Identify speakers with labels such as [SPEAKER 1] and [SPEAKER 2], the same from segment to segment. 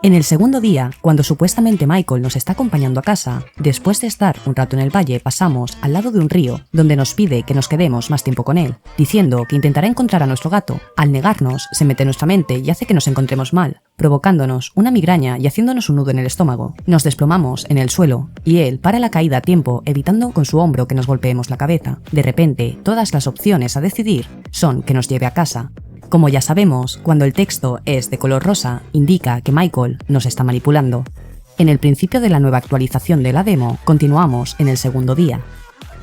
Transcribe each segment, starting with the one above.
[SPEAKER 1] En el segundo día, cuando supuestamente Michael nos está acompañando a casa, después de estar un rato en el valle, pasamos al lado de un río, donde nos pide que nos quedemos más tiempo con él, diciendo que intentará encontrar a nuestro gato. Al negarnos, se mete en nuestra mente y hace que nos encontremos mal, provocándonos una migraña y haciéndonos un nudo en el estómago. Nos desplomamos en el suelo, y él para la caída a tiempo, evitando con su hombro que nos golpeemos la cabeza. De repente, todas las opciones a decidir son que nos lleve a casa. Como ya sabemos, cuando el texto es de color rosa, indica que Michael nos está manipulando. En el principio de la nueva actualización de la demo, continuamos en el segundo día.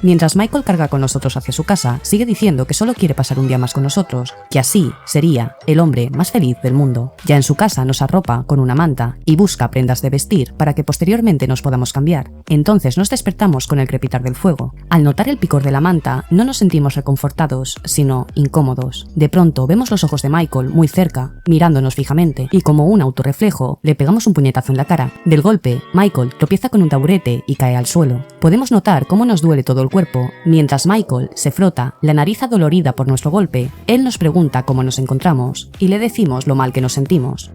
[SPEAKER 1] Mientras Michael carga con nosotros hacia su casa, sigue diciendo que solo quiere pasar un día más con nosotros, que así sería el hombre más feliz del mundo. Ya en su casa nos arropa con una manta y busca prendas de vestir para que posteriormente nos podamos cambiar. Entonces nos despertamos con el crepitar del fuego. Al notar el picor de la manta, no nos sentimos reconfortados, sino incómodos. De pronto vemos los ojos de Michael muy cerca, mirándonos fijamente, y como un autorreflejo, le pegamos un puñetazo en la cara. Del golpe, Michael tropieza con un taburete y cae al suelo. Podemos notar cómo nos duele todo el cuerpo. Mientras Michael se frota la nariz adolorida por nuestro golpe, él nos pregunta cómo nos encontramos y le decimos lo mal que nos sentimos.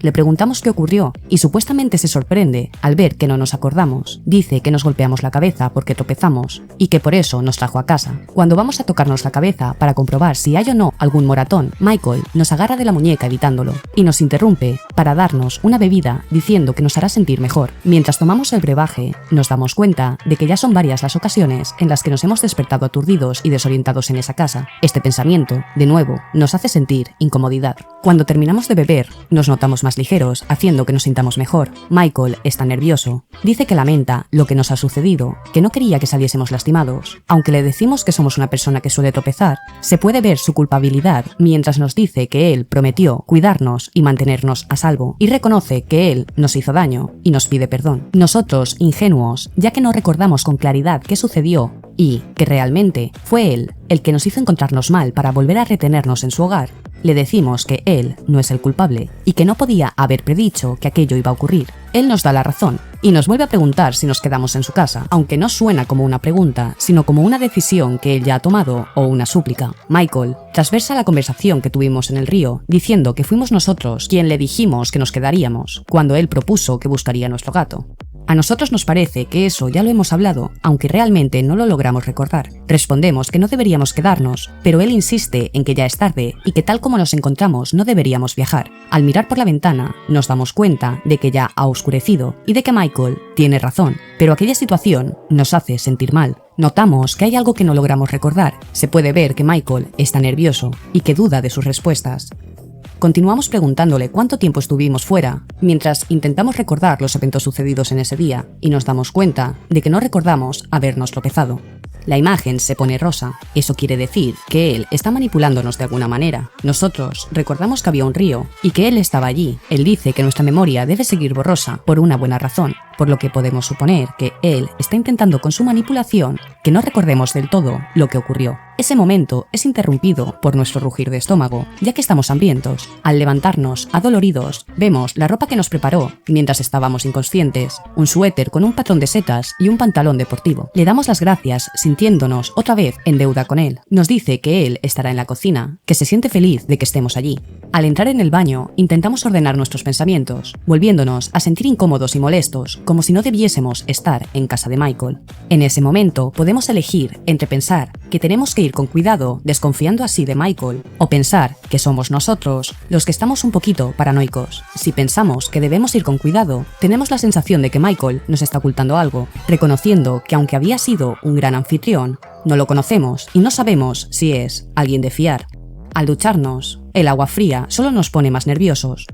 [SPEAKER 1] Le preguntamos qué ocurrió y supuestamente se sorprende al ver que no nos acordamos. Dice que nos golpeamos la cabeza porque tropezamos y que por eso nos trajo a casa. Cuando vamos a tocarnos la cabeza para comprobar si hay o no algún moratón, Michael nos agarra de la muñeca evitándolo y nos interrumpe para darnos una bebida diciendo que nos hará sentir mejor. Mientras tomamos el brebaje, nos damos cuenta de que ya son varias las ocasiones en las que nos hemos despertado aturdidos y desorientados en esa casa. Este pensamiento, de nuevo, nos hace sentir incomodidad. Cuando terminamos de beber, nos notamos más ligeros, haciendo que nos sintamos mejor. Michael está nervioso. Dice que lamenta lo que nos ha sucedido, que no quería que saliésemos lastimados. Aunque le decimos que somos una persona que suele tropezar, se puede ver su culpabilidad mientras nos dice que él prometió cuidarnos y mantenernos a salvo, y reconoce que él nos hizo daño y nos pide perdón. Nosotros, ingenuos, ya que no recordamos con claridad qué sucedió y que realmente fue él el que nos hizo encontrarnos mal para volver a retenernos en su hogar, le decimos que él no es el culpable y que no podía haber predicho que aquello iba a ocurrir. Él nos da la razón y nos vuelve a preguntar si nos quedamos en su casa, aunque no suena como una pregunta, sino como una decisión que él ya ha tomado o una súplica. Michael transversa la conversación que tuvimos en el río, diciendo que fuimos nosotros quien le dijimos que nos quedaríamos, cuando él propuso que buscaría a nuestro gato. A nosotros nos parece que eso ya lo hemos hablado, aunque realmente no lo logramos recordar. Respondemos que no deberíamos quedarnos, pero él insiste en que ya es tarde y que tal como nos encontramos no deberíamos viajar. Al mirar por la ventana, nos damos cuenta de que ya ha oscurecido y de que Michael tiene razón, pero aquella situación nos hace sentir mal. Notamos que hay algo que no logramos recordar. Se puede ver que Michael está nervioso y que duda de sus respuestas. Continuamos preguntándole cuánto tiempo estuvimos fuera, mientras intentamos recordar los eventos sucedidos en ese día, y nos damos cuenta de que no recordamos habernos tropezado. La imagen se pone rosa. Eso quiere decir que él está manipulándonos de alguna manera. Nosotros recordamos que había un río y que él estaba allí. Él dice que nuestra memoria debe seguir borrosa por una buena razón, por lo que podemos suponer que él está intentando con su manipulación que no recordemos del todo lo que ocurrió. Ese momento es interrumpido por nuestro rugir de estómago, ya que estamos hambrientos. Al levantarnos, adoloridos, vemos la ropa que nos preparó mientras estábamos inconscientes, un suéter con un patrón de setas y un pantalón deportivo. Le damos las gracias, sintiéndonos otra vez en deuda con él. Nos dice que él estará en la cocina, que se siente feliz de que estemos allí. Al entrar en el baño, intentamos ordenar nuestros pensamientos, volviéndonos a sentir incómodos y molestos, como si no debiésemos estar en casa de Michael. En ese momento podemos elegir entre pensar que tenemos que ir con cuidado, desconfiando así de Michael, o pensar que somos nosotros los que estamos un poquito paranoicos. Si pensamos que debemos ir con cuidado, tenemos la sensación de que Michael nos está ocultando algo, reconociendo que aunque había sido un gran anfitrión, no lo conocemos y no sabemos si es alguien de fiar. Al ducharnos, el agua fría solo nos pone más nerviosos.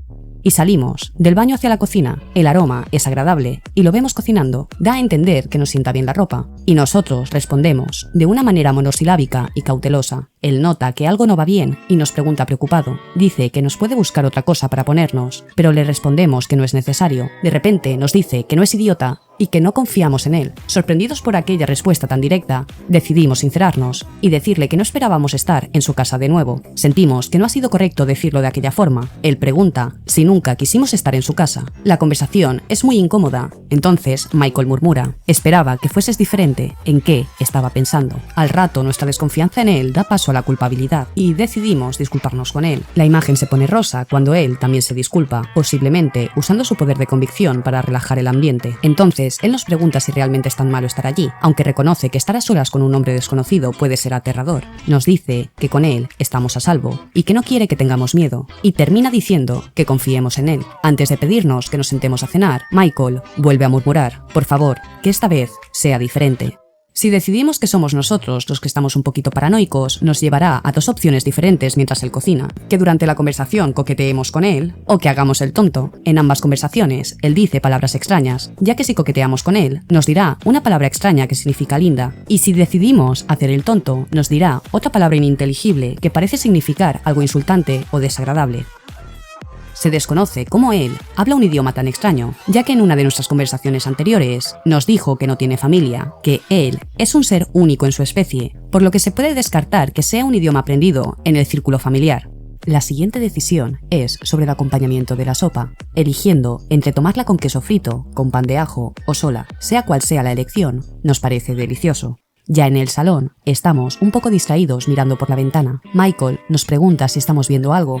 [SPEAKER 1] Y salimos del baño hacia la cocina. El aroma es agradable y lo vemos cocinando. Da a entender que nos sienta bien la ropa. Y nosotros respondemos de una manera monosilábica y cautelosa. Él nota que algo no va bien y nos pregunta preocupado. Dice que nos puede buscar otra cosa para ponernos, pero le respondemos que no es necesario. De repente nos dice que no es idiota y que no confiamos en él. Sorprendidos por aquella respuesta tan directa, decidimos sincerarnos y decirle que no esperábamos estar en su casa de nuevo. Sentimos que no ha sido correcto decirlo de aquella forma. Él pregunta si nunca quisimos estar en su casa. La conversación es muy incómoda. Entonces Michael murmura: esperaba que fueses diferente. ¿En qué estaba pensando? Al rato nuestra desconfianza en él da paso a la culpabilidad y decidimos disculparnos con él. La imagen se pone rosa cuando él también se disculpa, posiblemente usando su poder de convicción para relajar el ambiente. Entonces él nos pregunta si realmente es tan malo estar allí, aunque reconoce que estar a solas con un hombre desconocido puede ser aterrador. Nos dice que con él estamos a salvo y que no quiere que tengamos miedo, y termina diciendo que confiemos en él. Antes de pedirnos que nos sentemos a cenar, Michael vuelve a murmurar: por favor, que esta vez sea diferente. Si decidimos que somos nosotros los que estamos un poquito paranoicos, nos llevará a dos opciones diferentes mientras él cocina: que durante la conversación coqueteemos con él o que hagamos el tonto. En ambas conversaciones, él dice palabras extrañas, ya que si coqueteamos con él, nos dirá una palabra extraña que significa linda, y si decidimos hacer el tonto, nos dirá otra palabra ininteligible que parece significar algo insultante o desagradable. Se desconoce cómo él habla un idioma tan extraño, ya que en una de nuestras conversaciones anteriores nos dijo que no tiene familia, que él es un ser único en su especie, por lo que se puede descartar que sea un idioma aprendido en el círculo familiar. La siguiente decisión es sobre el acompañamiento de la sopa, eligiendo entre tomarla con queso frito, con pan de ajo o sola. Sea cual sea la elección, nos parece delicioso. Ya en el salón, estamos un poco distraídos mirando por la ventana. Michael nos pregunta si estamos viendo algo.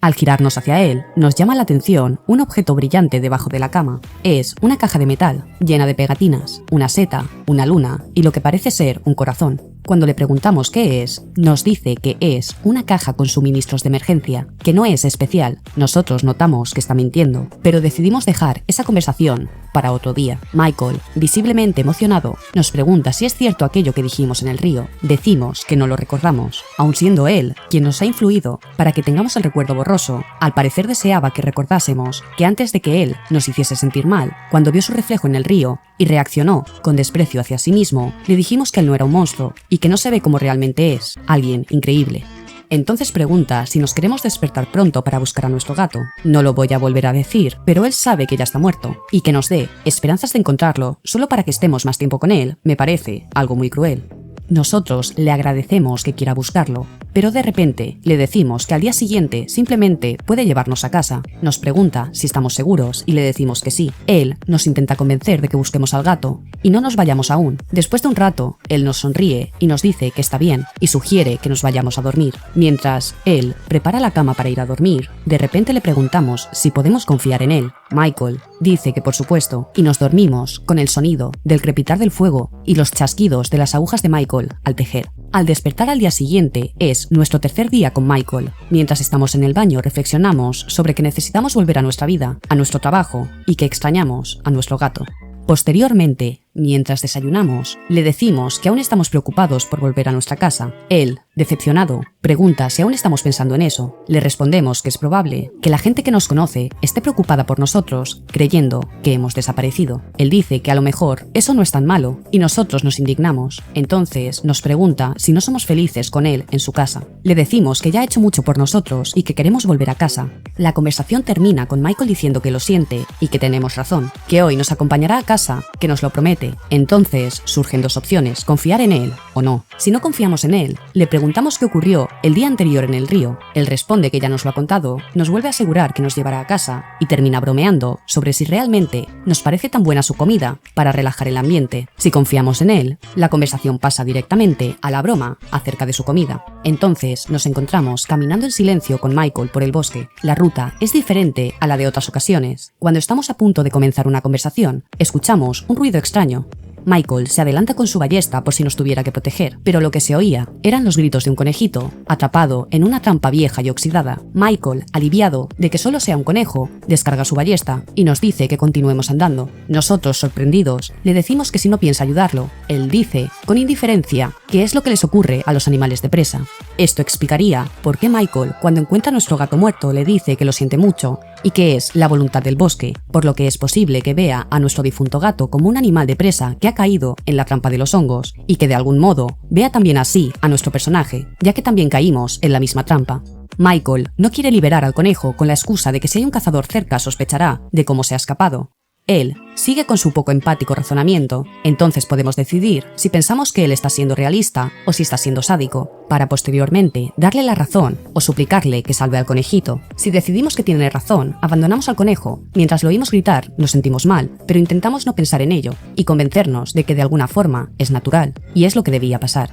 [SPEAKER 1] Al girarnos hacia él, nos llama la atención un objeto brillante debajo de la cama. Es una caja de metal, llena de pegatinas, una seta, una luna y lo que parece ser un corazón. Cuando le preguntamos qué es, nos dice que es una caja con suministros de emergencia, que no es especial. Nosotros notamos que está mintiendo, pero decidimos dejar esa conversación para otro día. Michael, visiblemente emocionado, nos pregunta si es cierto aquello que dijimos en el río. Decimos que no lo recordamos, aun siendo él quien nos ha influido para que tengamos el recuerdo borroso. Al parecer deseaba que recordásemos que antes de que él nos hiciese sentir mal, cuando vio su reflejo en el río y reaccionó con desprecio hacia sí mismo, le dijimos que él no era un monstruo y que no se ve como realmente es, alguien increíble. Entonces pregunta si nos queremos despertar pronto para buscar a nuestro gato. No lo voy a volver a decir, pero él sabe que ya está muerto, y que nos dé esperanzas de encontrarlo solo para que estemos más tiempo con él me parece algo muy cruel. Nosotros le agradecemos que quiera buscarlo, pero de repente le decimos que al día siguiente simplemente puede llevarnos a casa. Nos pregunta si estamos seguros y le decimos que sí. Él nos intenta convencer de que busquemos al gato y no nos vayamos aún. Después de un rato, él nos sonríe y nos dice que está bien y sugiere que nos vayamos a dormir. Mientras él prepara la cama para ir a dormir, de repente le preguntamos si podemos confiar en él. Michael dice que por supuesto, y nos dormimos con el sonido del crepitar del fuego y los chasquidos de las agujas de Michael al tejer. Al despertar al día siguiente es nuestro tercer día con Michael. Mientras estamos en el baño reflexionamos sobre que necesitamos volver a nuestra vida, a nuestro trabajo y que extrañamos a nuestro gato. Posteriormente, mientras desayunamos, le decimos que aún estamos preocupados por volver a nuestra casa. Él, decepcionado, pregunta si aún estamos pensando en eso. Le respondemos que es probable que la gente que nos conoce esté preocupada por nosotros, creyendo que hemos desaparecido. Él dice que a lo mejor eso no es tan malo, y nosotros nos indignamos. Entonces nos pregunta si no somos felices con él en su casa. Le decimos que ya ha hecho mucho por nosotros y que queremos volver a casa. La conversación termina con Michael diciendo que lo siente y que tenemos razón, que hoy nos acompañará a casa, que nos lo promete. Entonces surgen dos opciones: confiar en él o no. Si no confiamos en él, le preguntamos qué ocurrió el día anterior en el río. Él responde que ya nos lo ha contado, nos vuelve a asegurar que nos llevará a casa y termina bromeando sobre si realmente nos parece tan buena su comida para relajar el ambiente. Si confiamos en él, la conversación pasa directamente a la broma acerca de su comida. Entonces nos encontramos caminando en silencio con Michael por el bosque. La ruta es diferente a la de otras ocasiones. Cuando estamos a punto de comenzar una conversación, escuchamos un ruido extraño. Michael se adelanta con su ballesta por si nos tuviera que proteger, pero lo que se oía eran los gritos de un conejito, atrapado en una trampa vieja y oxidada. Michael, aliviado de que solo sea un conejo, descarga su ballesta y nos dice que continuemos andando. Nosotros, sorprendidos, le decimos que si no piensa ayudarlo. Él dice, con indiferencia, que es lo que les ocurre a los animales de presa. Esto explicaría por qué Michael, cuando encuentra a nuestro gato muerto, le dice que lo siente mucho y que es la voluntad del bosque, por lo que es posible que vea a nuestro difunto gato como un animal de presa que ha caído en la trampa de los hongos, y que de algún modo vea también así a nuestro personaje, ya que también caímos en la misma trampa. Michael no quiere liberar al conejo con la excusa de que si hay un cazador cerca sospechará de cómo se ha escapado. Él sigue con su poco empático razonamiento, entonces podemos decidir si pensamos que él está siendo realista o si está siendo sádico, para posteriormente darle la razón o suplicarle que salve al conejito. Si decidimos que tiene razón, abandonamos al conejo. Mientras lo oímos gritar, nos sentimos mal, pero intentamos no pensar en ello y convencernos de que de alguna forma es natural y es lo que debía pasar.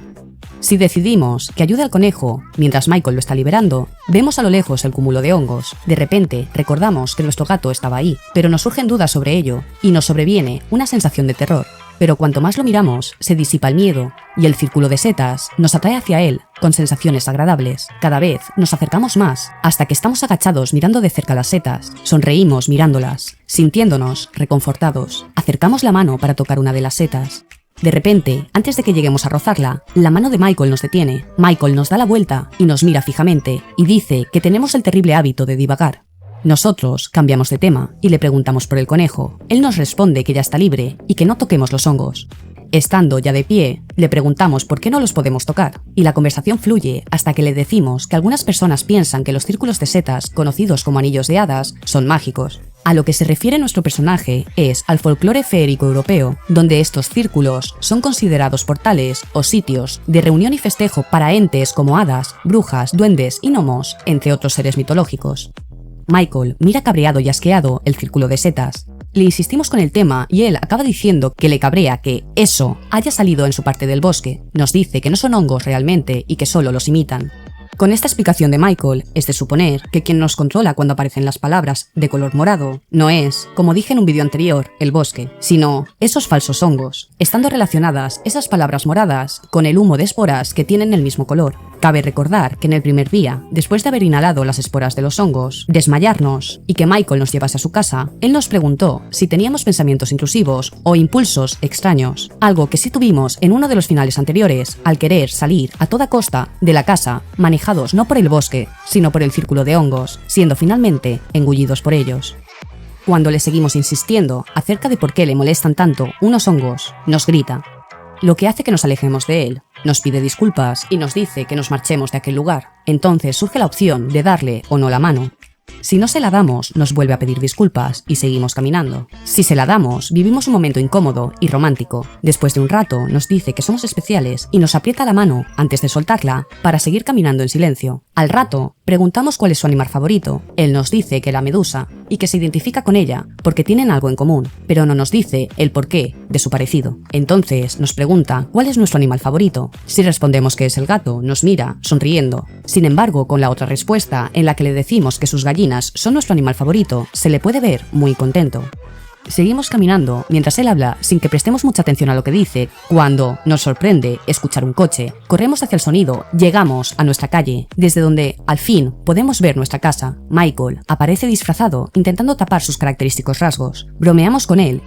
[SPEAKER 1] Si decidimos que ayude al conejo mientras Michael lo está liberando, vemos a lo lejos el cúmulo de hongos. De repente, recordamos que nuestro gato estaba ahí, pero nos surgen dudas sobre ello y nos sobreviene una sensación de terror. Pero cuanto más lo miramos, se disipa el miedo y el círculo de setas nos atrae hacia él con sensaciones agradables. Cada vez nos acercamos más, hasta que estamos agachados mirando de cerca las setas. Sonreímos mirándolas, sintiéndonos reconfortados. Acercamos la mano para tocar una de las setas. De repente, antes de que lleguemos a rozarla, la mano de Michael nos detiene. Michael nos da la vuelta y nos mira fijamente y dice que tenemos el terrible hábito de divagar. Nosotros cambiamos de tema y le preguntamos por el conejo. Él nos responde que ya está libre y que no toquemos los hongos. Estando ya de pie, le preguntamos por qué no los podemos tocar, y la conversación fluye hasta que le decimos que algunas personas piensan que los círculos de setas, conocidos como anillos de hadas, son mágicos. A lo que se refiere nuestro personaje es al folclore feérico europeo, donde estos círculos son considerados portales o sitios de reunión y festejo para entes como hadas, brujas, duendes y gnomos, entre otros seres mitológicos. Michael mira cabreado y asqueado el círculo de setas. Le insistimos con el tema y él acaba diciendo que le cabrea que eso haya salido en su parte del bosque. Nos dice que no son hongos realmente y que solo los imitan. Con esta explicación de Michael, es de suponer que quien nos controla cuando aparecen las palabras de color morado no es, como dije en un vídeo anterior, el bosque, sino esos falsos hongos, estando relacionadas esas palabras moradas con el humo de esporas que tienen el mismo color. Cabe recordar que en el primer día, después de haber inhalado las esporas de los hongos, desmayarnos y que Michael nos llevase a su casa, él nos preguntó si teníamos pensamientos intrusivos o impulsos extraños, algo que sí tuvimos en uno de los finales anteriores, al querer salir a toda costa de la casa, manejados no por el bosque, sino por el círculo de hongos, siendo finalmente engullidos por ellos. Cuando le seguimos insistiendo acerca de por qué le molestan tanto unos hongos, nos grita, lo que hace que nos alejemos de él. Nos pide disculpas y nos dice que nos marchemos de aquel lugar. Entonces surge la opción de darle o no la mano. Si no se la damos, nos vuelve a pedir disculpas y seguimos caminando. Si se la damos, vivimos un momento incómodo y romántico. Después de un rato, nos dice que somos especiales y nos aprieta la mano antes de soltarla para seguir caminando en silencio. Al rato, preguntamos cuál es su animal favorito. Él nos dice que la medusa y que se identifica con ella porque tienen algo en común, pero no nos dice el porqué de su parecido. Entonces nos pregunta cuál es nuestro animal favorito. Si respondemos que es el gato, nos mira, sonriendo. Sin embargo, con la otra respuesta, en la que le decimos que sus gallinas son nuestro animal favorito, se le puede ver muy contento. Seguimos caminando mientras él habla sin que prestemos mucha atención a lo que dice. Cuando nos sorprende escuchar un coche, corremos hacia el sonido, llegamos a nuestra calle, desde donde al fin podemos ver nuestra casa. Michael aparece disfrazado intentando tapar sus característicos rasgos. Bromeamos con él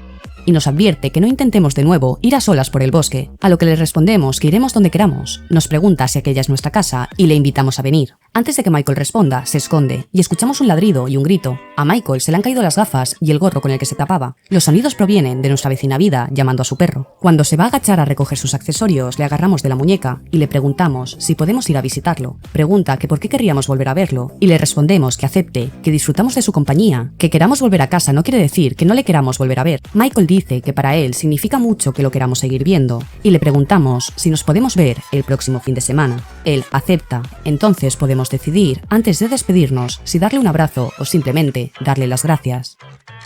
[SPEAKER 1] y nos advierte que no intentemos de nuevo ir a solas por el bosque, a lo que le respondemos que iremos donde queramos. Nos pregunta si aquella es nuestra casa y le invitamos a venir. Antes de que Michael responda, se esconde y escuchamos un ladrido y un grito. A Michael se le han caído las gafas y el gorro con el que se tapaba. Los sonidos provienen de nuestra vecina Vida llamando a su perro. Cuando se va a agachar a recoger sus accesorios, le agarramos de la muñeca y le preguntamos si podemos ir a visitarlo. Pregunta que por qué querríamos volver a verlo y le respondemos que acepte, que disfrutamos de su compañía. Que queramos volver a casa no quiere decir que no le queramos volver a ver. Michael dice que para él significa mucho que lo queramos seguir viendo y le preguntamos si nos podemos ver el próximo fin de semana. Él acepta, entonces podemos decidir antes de despedirnos si darle un abrazo o simplemente darle las gracias.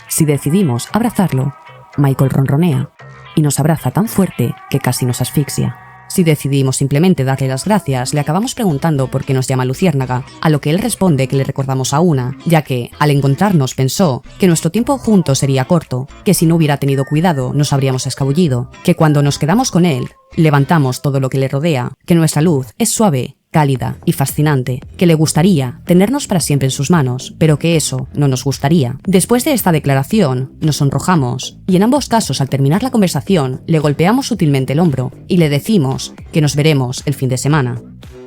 [SPEAKER 1] Si decidimos abrazarlo, Michael ronronea y nos abraza tan fuerte que casi nos asfixia. Si decidimos simplemente darle las gracias, le acabamos preguntando por qué nos llama Luciérnaga, a lo que él responde que le recordamos a una, ya que, al encontrarnos, pensó que nuestro tiempo juntos sería corto, que si no hubiera tenido cuidado nos habríamos escabullido, que cuando nos quedamos con él, levantamos todo lo que le rodea, que nuestra luz es suave, cálida y fascinante, que le gustaría tenernos para siempre en sus manos, pero que eso no nos gustaría. Después de esta declaración, nos sonrojamos, y en ambos casos al terminar la conversación, le golpeamos sutilmente el hombro y le decimos que nos veremos el fin de semana.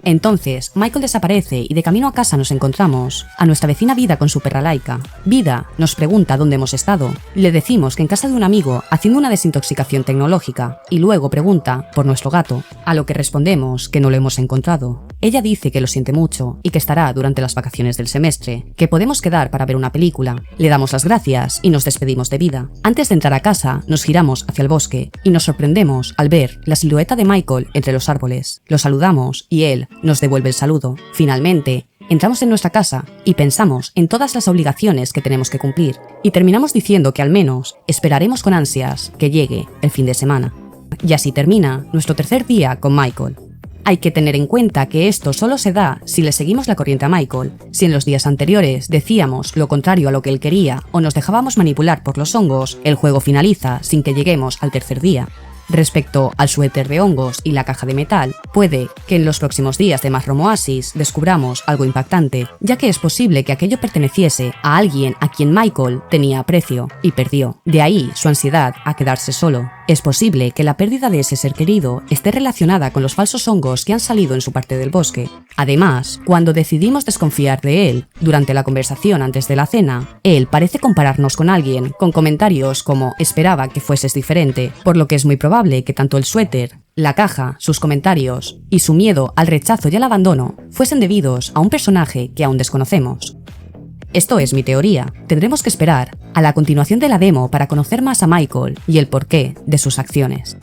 [SPEAKER 1] Entonces, Michael desaparece y de camino a casa nos encontramos a nuestra vecina Vida con su perra Laika. Vida nos pregunta dónde hemos estado. Le decimos que en casa de un amigo haciendo una desintoxicación tecnológica y luego pregunta por nuestro gato, a lo que respondemos que no lo hemos encontrado. Ella dice que lo siente mucho y que estará durante las vacaciones del semestre, que podemos quedar para ver una película. Le damos las gracias y nos despedimos de Vida. Antes de entrar a casa, nos giramos hacia el bosque y nos sorprendemos al ver la silueta de Michael entre los árboles. Lo saludamos y él nos devuelve el saludo. Finalmente, entramos en nuestra casa y pensamos en todas las obligaciones que tenemos que cumplir y terminamos diciendo que al menos esperaremos con ansias que llegue el fin de semana. Y así termina nuestro tercer día con Michael. Hay que tener en cuenta que esto solo se da si le seguimos la corriente a Michael. Si en los días anteriores decíamos lo contrario a lo que él quería o nos dejábamos manipular por los hongos, el juego finaliza sin que lleguemos al tercer día. Respecto al suéter de hongos y la caja de metal, puede que en los próximos días de Mushroom Oasis descubramos algo impactante, ya que es posible que aquello perteneciese a alguien a quien Michael tenía aprecio y perdió. De ahí su ansiedad a quedarse solo. Es posible que la pérdida de ese ser querido esté relacionada con los falsos hongos que han salido en su parte del bosque. Además, cuando decidimos desconfiar de él durante la conversación antes de la cena, él parece compararnos con alguien, con comentarios como esperaba que fueses diferente, por lo que es muy probable que tanto el suéter, la caja, sus comentarios y su miedo al rechazo y al abandono fuesen debidos a un personaje que aún desconocemos. Esto es mi teoría. Tendremos que esperar a la continuación de la demo para conocer más a Michael y el porqué de sus acciones.